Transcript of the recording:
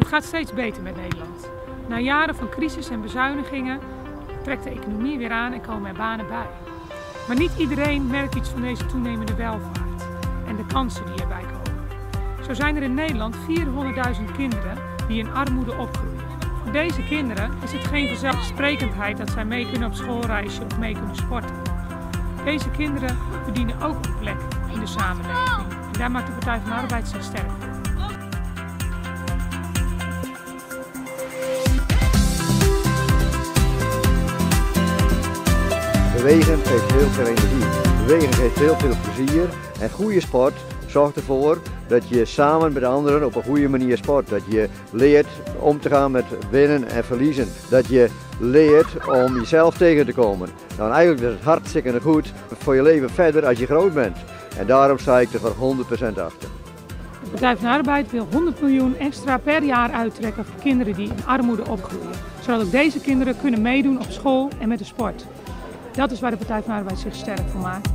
gaat steeds beter met Nederland. Na jaren van crisis en bezuinigingen trekt de economie weer aan en komen er banen bij. Maar niet iedereen merkt iets van deze toenemende welvaart en de kansen die erbij komen. Zo zijn er in Nederland 400.000 kinderen die in armoede opgroeien. Voor deze kinderen is het geen vanzelfsprekendheid dat zij mee kunnen op schoolreisje of mee kunnen sporten. Deze kinderen verdienen ook een plek in de samenleving. En daar maakt de Partij van de Arbeid zich sterk voor. Bewegen geeft heel veel energie. Bewegen geeft heel veel plezier. En goede sport zorgt ervoor dat je samen met anderen op een goede manier sport. Dat je leert om te gaan met winnen en verliezen. Dat je leert om jezelf tegen te komen. Nou, eigenlijk is het hartstikke goed voor je leven verder als je groot bent. En daarom sta ik er voor 100% achter. De Partij van de Arbeid wil 100 miljoen extra per jaar uittrekken voor kinderen die in armoede opgroeien. Zodat ook deze kinderen kunnen meedoen op school en met de sport. Dat is waar de Partij van de Arbeid zich sterk voor maakt.